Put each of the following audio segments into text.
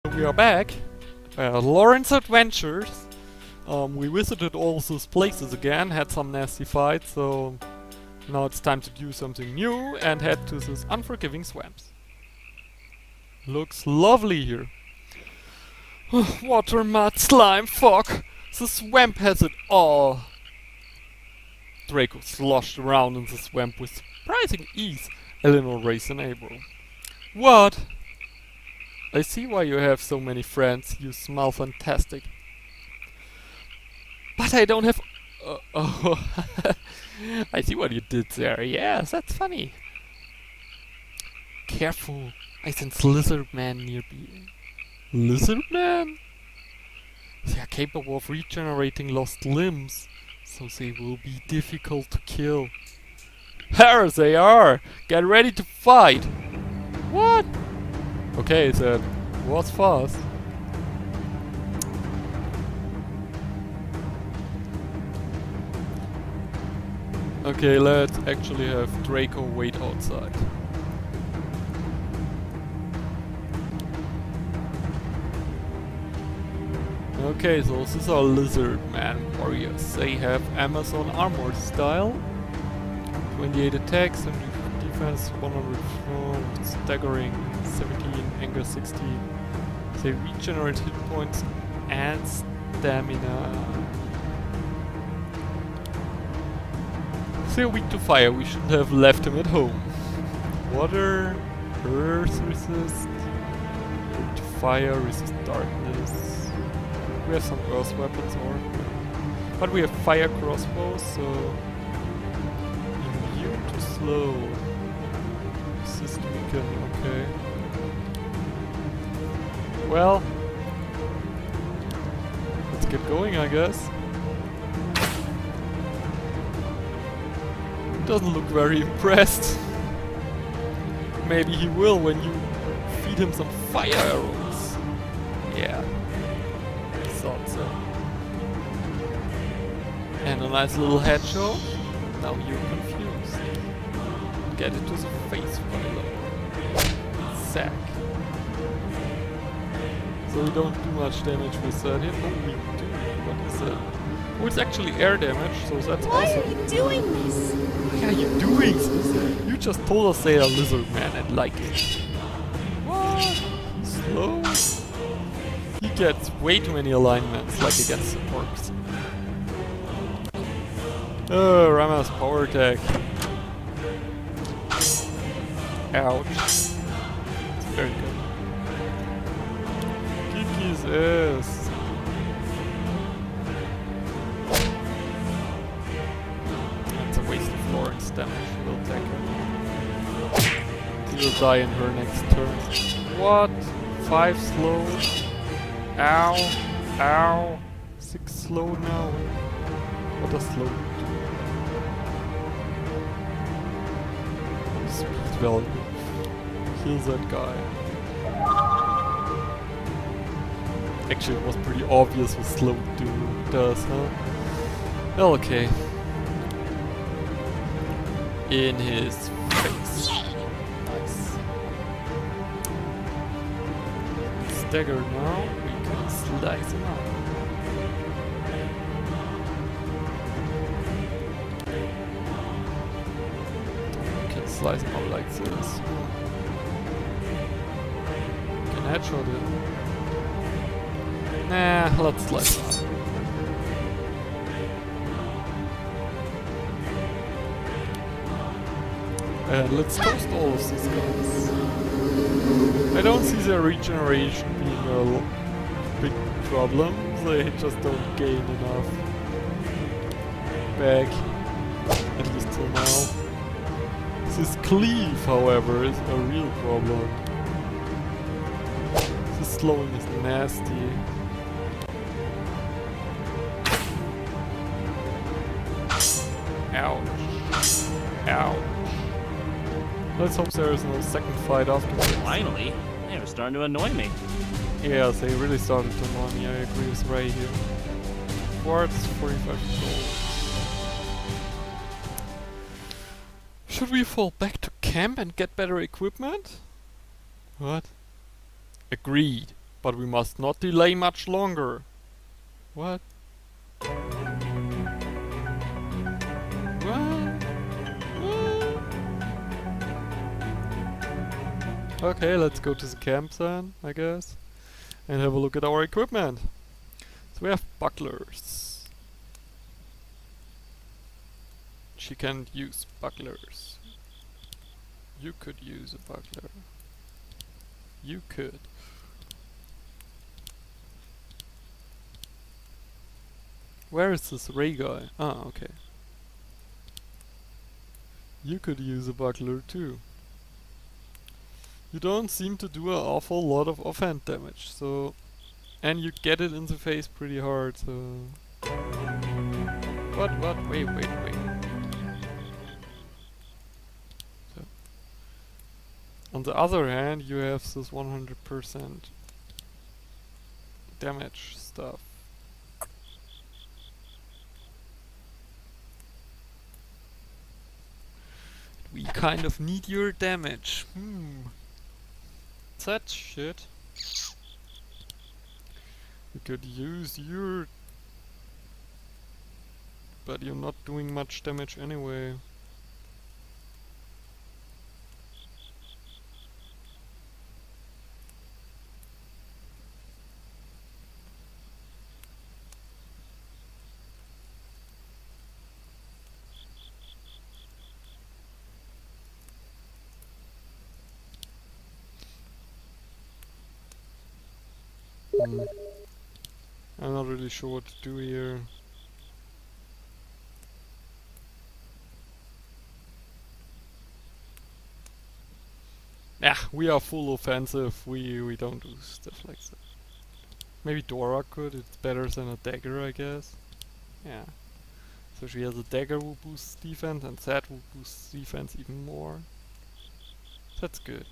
We are back. Loren's Adventures. We visited all those places again, had some nasty fights, so now it's time to do something new and head to those unforgiving swamps. Looks lovely here. Water, mud, slime, fog. The swamp has it all. Draco sloshed around in the swamp with surprising ease. Eleanor raised an eyebrow. What? I see why you have so many friends. You smell fantastic. But I don't have... oh, I see what you did there. Yes, that's funny. Careful. I sense lizard man nearby. Lizard man? They are capable of regenerating lost limbs, so they will be difficult to kill. There they are! Get ready to fight! What? Okay, that was fast. Okay, let's actually have Draco wait outside. Okay, so these are lizard man warriors. They have Amazon armor style. 28 attacks and defense 100 staggering 17, anger 16. They regenerate hit points and stamina. They're weak to fire, we shouldn't have left him at home. Water, earth resist, weak to fire, resist darkness. We have some earth weapons but we have fire crossbows, so immune to slow. Resist weaken, okay. Well, let's get going, I guess. Doesn't look very impressed. Maybe he will when you feed him some fire arrows. Yeah, I thought so. And a nice little headshot. Now you're confused. Get it to the face, Philo. Sack. So we don't do much damage with that hit. Oh, we do. What is that? Oh, it's actually air damage, so that's Why awesome. are you doing this? Why are you doing this? You just told us they are lizard man and like it. What? Slow? He gets way too many alignments, like against the orcs. Oh, Rama's power attack. Ouch. It's very good. Kick his ass. It's a waste of Loren's damage. We'll take her. She will die in her next turn. What? 5 slow? Ow. Ow. 6 slow now. What does slow do? Speed value. Kill that guy. Actually, it was pretty obvious what slow does, huh? Well, okay. In his face. Nice. Stagger now. We can slice him up. We can slice him up like this. We can headshot it. Nah, let's slice him up. Let's toast all of these guys. I don't see their regeneration being a big problem. They just don't gain enough back, at least till now. This cleave, however, is a real problem. This slowing is nasty. Ouch. Ouch. Let's hope there is no second fight afterwards. Finally, they were starting to annoy me. Yeah, they really started to annoy me. I agree with Ray here. Quartz, 45 gold. Should we fall back to camp and get better equipment? What? Agreed. But we must not delay much longer. What? What? Okay, let's go to the camp then, I guess. And have a look at our equipment. So we have bucklers. She can't use bucklers. You could use a buckler. You could. Where is this Ray guy? Ah, okay. You could use a buckler too. You don't seem to do an awful lot of offhand damage, so... And you get it in the face pretty hard, so... What? Wait. So. On the other hand, you have this 100% damage stuff. We kind of need your damage. That shit. We could use your... But you're not doing much damage anyway. I'm not really sure what to do here. Yeah, we are full offensive. We don't do stuff like that. Maybe Dora could. It's better than a dagger, I guess. Yeah. So she has a dagger who boosts defense, and that will boost defense even more. That's good.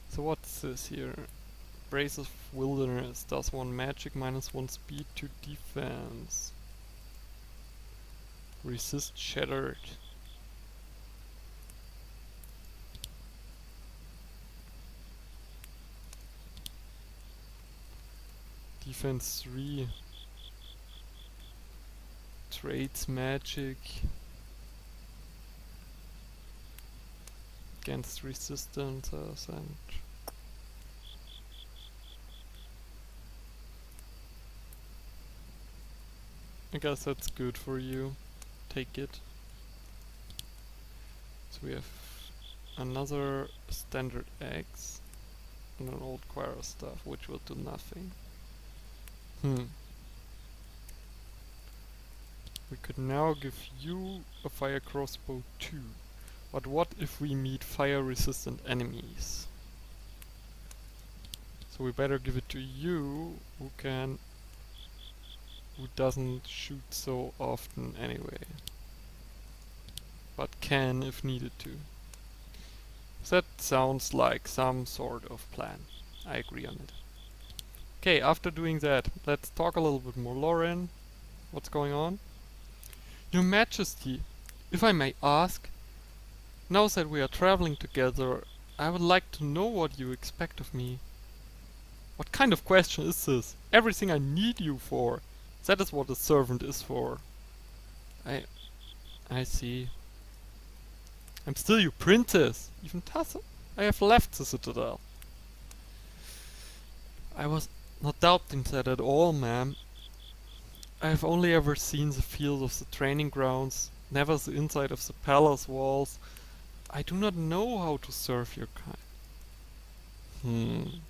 So what's this here? Brace of Wilderness does 1 magic, -1 speed to defense. Resist Shattered. Defense 3. Trades magic. Against resistances and... I guess that's good for you. Take it. So we have another standard axe and an old Quara staff, which will do nothing. We could now give you a fire crossbow too. But what if we meet fire resistant enemies? So we better give it to you, who doesn't shoot so often anyway. But can if needed to. That sounds like some sort of plan. I agree on it. Okay, after doing that, let's talk a little bit more. Loren, what's going on? Your Majesty, if I may ask, now that we are traveling together, I would like to know what you expect of me. What kind of question is this? Everything I need you for. That is what a servant is for. I see. I'm still your princess. Even tougher. I have left the citadel. I was not doubting that at all, ma'am. I have only ever seen the field of the training grounds, never the inside of the palace walls. I do not know how to serve your kind.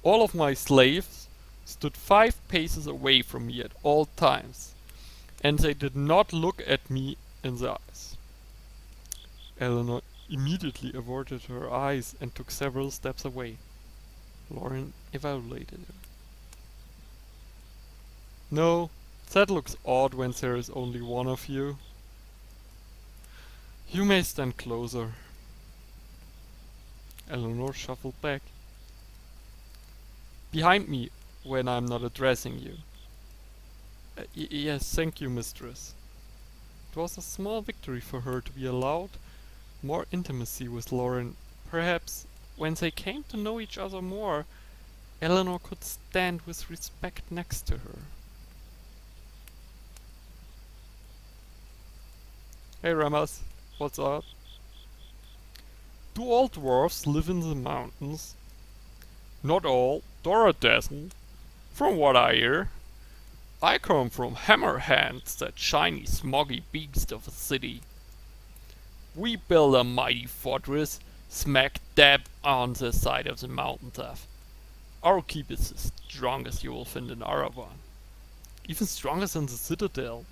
All of my slaves stood 5 paces away from me at all times, and they did not look at me in the eyes. Eleanor immediately averted her eyes and took several steps away. Loren evaluated her. No, that looks odd when there is only one of you. You may stand closer. Eleanor shuffled back. Behind me, when I'm not addressing you. Yes, thank you, mistress. It was a small victory for her to be allowed more intimacy with Loren. Perhaps, when they came to know each other more, Eleanor could stand with respect next to her. Hey Ramas, what's up? Do all dwarfs live in the mountains? Not all, Dora doesn't. From what I hear. I come from Hammerhands, that shiny smoggy beast of a city. We built a mighty fortress smack dab on the side of the mountain top. Our keep is the strongest you will find in Aravan. Even stronger than the citadel.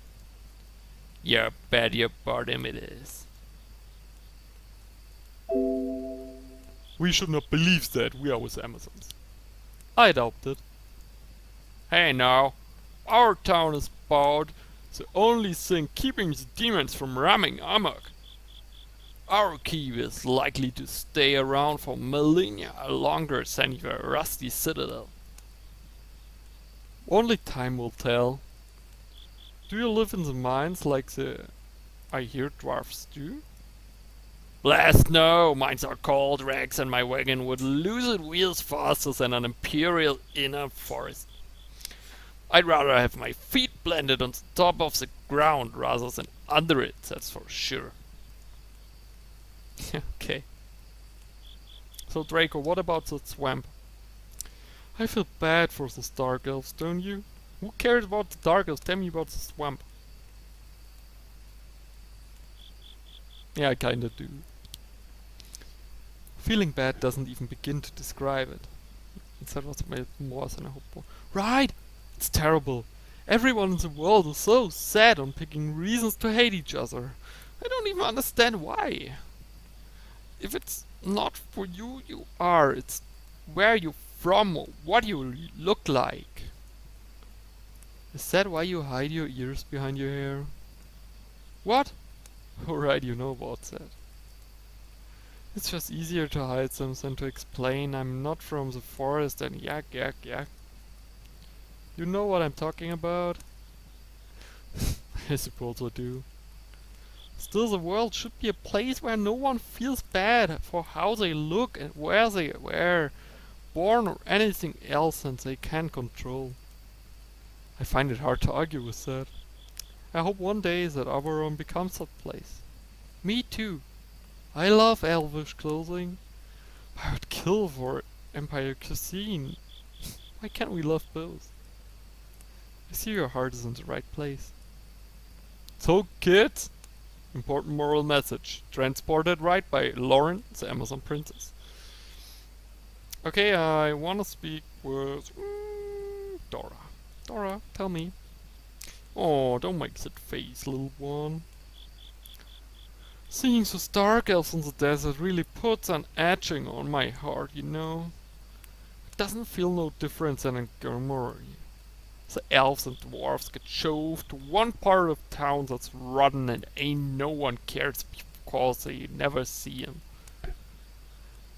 Yeah, bet your bottom it is. We should not believe that we are with Amazons. I doubt it. Hey now, our town is about the only thing keeping the demons from ramming amok. Our keep is likely to stay around for millennia longer than your rusty citadel. Only time will tell. Do you live in the mines like the I hear dwarfs do? Blast no! Mines are cold rags and my wagon would lose its wheels faster than an imperial inner forest. I'd rather have my feet planted on the top of the ground rather than under it, that's for sure. Okay. So Draco, what about the swamp? I feel bad for the Dark Elves, don't you? Who cares about the Dark Elves? Tell me about the swamp. Yeah, I kinda do. Feeling bad doesn't even begin to describe it. That was made more than I hoped for. Right! It's terrible. Everyone in the world is so sad on picking reasons to hate each other. I don't even understand why. If it's not for you, you are. It's where you're from or what you look like. Is that why you hide your ears behind your hair? What? Alright, you know about that. It's just easier to hide them than to explain I'm not from the forest and yak yak yak. You know what I'm talking about? I suppose I do. Still, the world should be a place where no one feels bad for how they look and where they were born or anything else and they can control. I find it hard to argue with that. I hope one day that Avaron becomes that place. Me too. I love elvish clothing. I would kill for Empire cuisine. Why can't we love both? I see your heart is in the right place. So kids, important moral message. Transported right by Loren, the Amazon princess. Okay, I wanna speak with Dora. Dora, tell me. Oh, don't make that face, little one. Seeing those dark elves in the desert really puts an etching on my heart, you know. It doesn't feel no different than in Gilmore. The elves and dwarves get shoved to one part of town that's rotten and ain't no one cares because they never see 'em.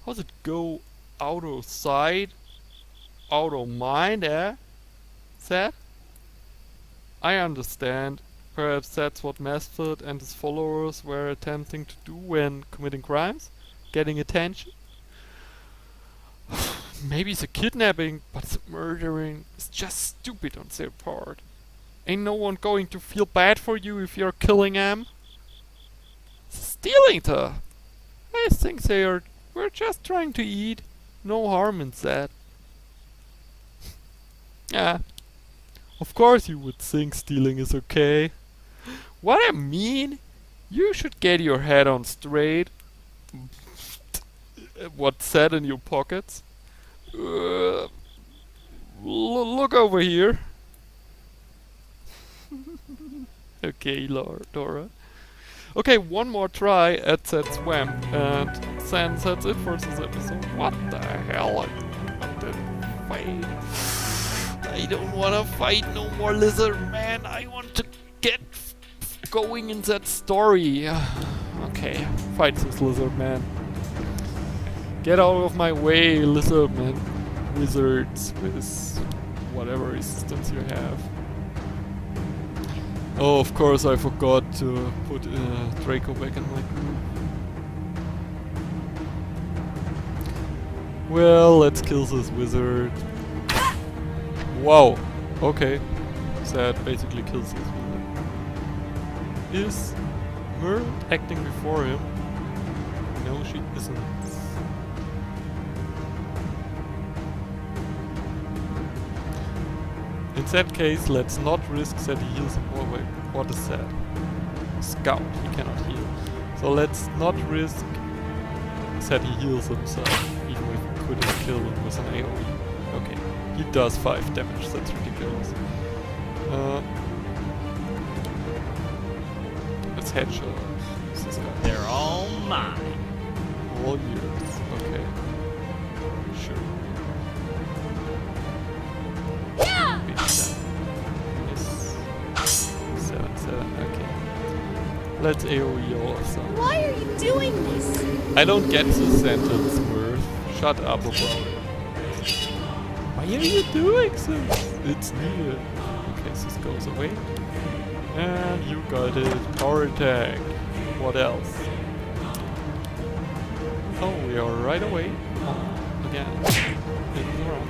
How's it go? Out of sight, out of mind, eh? That? I understand. Perhaps that's what Mesford and his followers were attempting to do when committing crimes? Getting attention? Maybe the kidnapping, but the murdering is just stupid on their part. Ain't no one going to feel bad for you if you're killing 'em? Stealing her! I think we're just trying to eat. No harm in that. Yeah. Of course you would think stealing is okay. What I mean, you should get your head on straight. What's that in your pockets? Look over here. Okay, Dora. Okay, one more try at that swamp, and then that's it for this episode. What the hell? I didn't fight. I don't wanna fight no more, lizard man. I want to get going in that story. Okay, fight this lizard man. Get out of my way, lizard man. Wizards with whatever resistance you have. Oh, of course I forgot to put Draco back in my group. Well, let's kill this wizard. Whoa. Okay. So that basically kills this villain. Is Merle acting before him? No, she isn't. In that case, let's not risk that he heals him. Oh wait, what is that? Scout, he cannot heal. So let's not risk that he heals himself, even if we couldn't kill him with an AoE. Okay, he does 5 damage, that's ridiculous. Let's headshot this guy. They're all mine. All yours, okay. Sure. Big 10. Yes. 7, okay. Let's AoE all of them. Why are you doing this? I don't get the sentence, Murph. Shut up about it. Why are you doing this? It's needed. Okay, this goes away. And you got it. Power attack. What else? Oh, we are right away. Oh, again. In the run.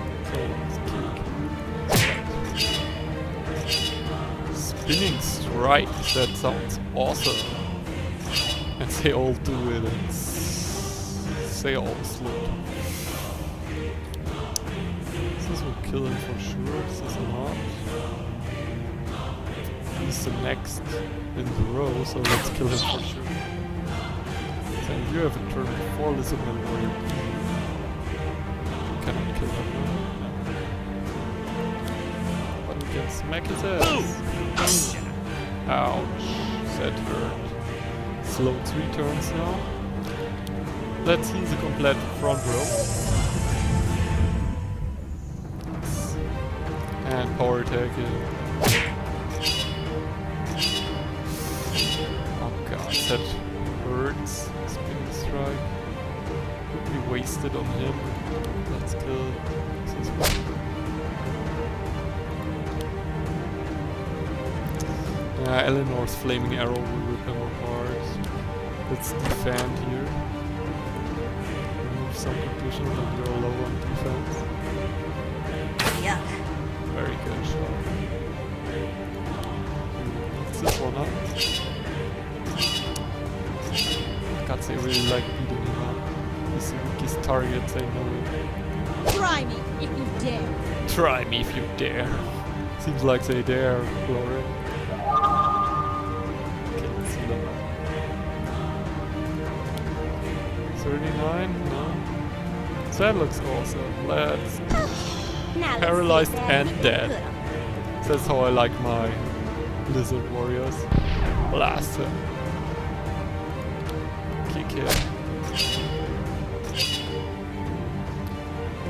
So, spinning strike. That sounds awesome. And they all do it. And they all slip. This will kill him for sure. This is not. He's the next in the row, so let's kill him for sure. Then you have a turn before Lizard Man where you cannot kill him now. But we can smack his ass. Ouch. That hurt. Slow 3 turns now. Let's heal the complete front row. And power attack it. Oh god, that hurts. Spinning strike. Could be wasted on him. Let's kill this one. Eleanor's flaming arrow will rip him apart. Let's defend here. Remove some condition and you're low on defense. Yuck. Very good shot. What's this one up? Gods, they really like beating him up. He's the weakest target, they know it. Try me if you dare. Try me if you dare. Seems like they dare, Loren. Okay, let's heal him up. 39? No. That looks awesome. Let's... Now Paralyzed let's and see if dead. that That's how I like my lizard warriors. Blast him. Kick him.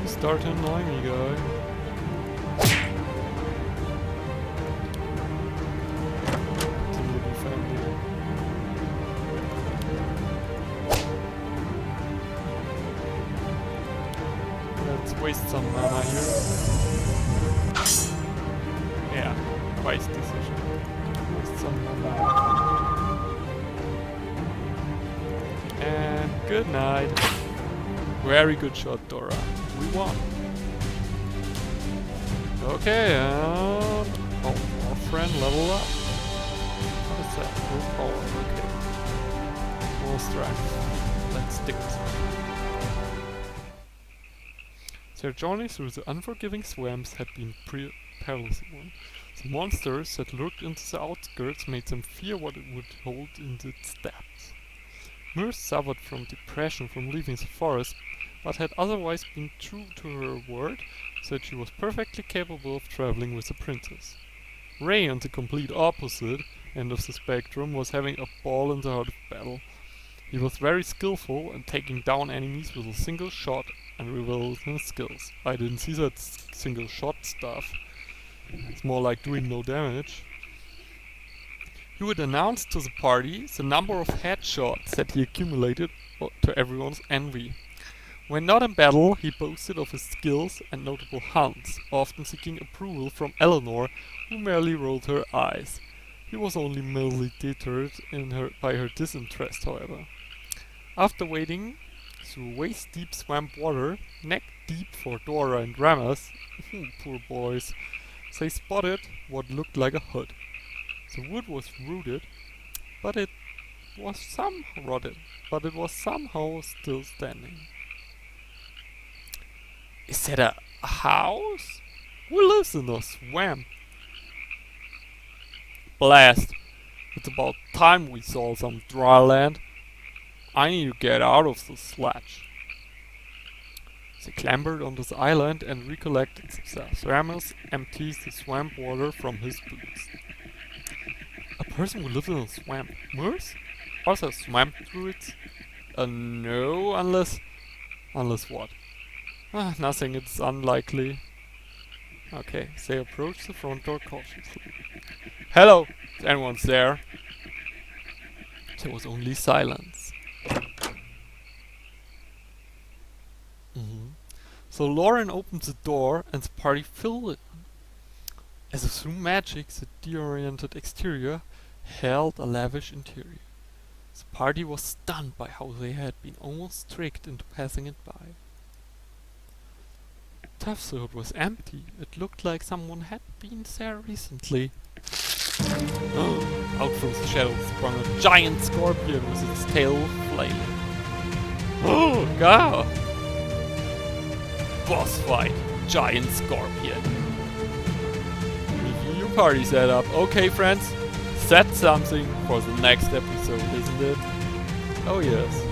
You start annoying me, guy. Continue defending. Let's waste some mana here. Yeah, wise decision. Waste some mana. And good night. Very good shot, Dora. We won. Okay, oh, our friend level up. What is that? More power, okay. More strength. Let's stick with it. Their journey through the unforgiving swamps had been perilous one. The monsters that lurked into the outskirts made them fear what it would hold in its depths. Mirth suffered from depression from leaving the forest, but had otherwise been true to her word, so that she was perfectly capable of traveling with the princess. Ray, on the complete opposite end of the spectrum, was having a ball in the heart of battle. He was very skillful in taking down enemies with a single shot and revealed his skills. I didn't see that single shot stuff. It's more like doing no damage. He would announce to the party the number of headshots that he accumulated to everyone's envy. When not in battle, he boasted of his skills and notable hunts, often seeking approval from Eleanor, who merely rolled her eyes. He was only mildly deterred by her disinterest, however. After wading through waist-deep swamp water, neck-deep for Dora and Ramas, poor boys, they spotted what looked like a hut. The wood was rotted, but it was somehow still standing. Is that a house? Who lives in a swamp? Blast! It's about time we saw some dry land. I need to get out of the sledge. They clambered on this island and recollected themselves. Ramus empties the swamp water from his boots. A person who lives in a swamp. Moors? Are there swamp druids? No, unless what? Nothing, it's unlikely. Okay, they approach the front door cautiously. Hello! Is anyone there? There was only silence. So Loren opened the door and the party filled in. As if through magic, the de-oriented exterior held a lavish interior. The party was stunned by how they had been almost tricked into passing it by. Tough though it was empty, it looked like someone had been there recently. Out from the shadows sprung a giant scorpion with its tail flailing. Oh god! Boss fight, giant scorpion. Review party setup. Okay friends, that's something for the next episode, isn't it? Oh yes.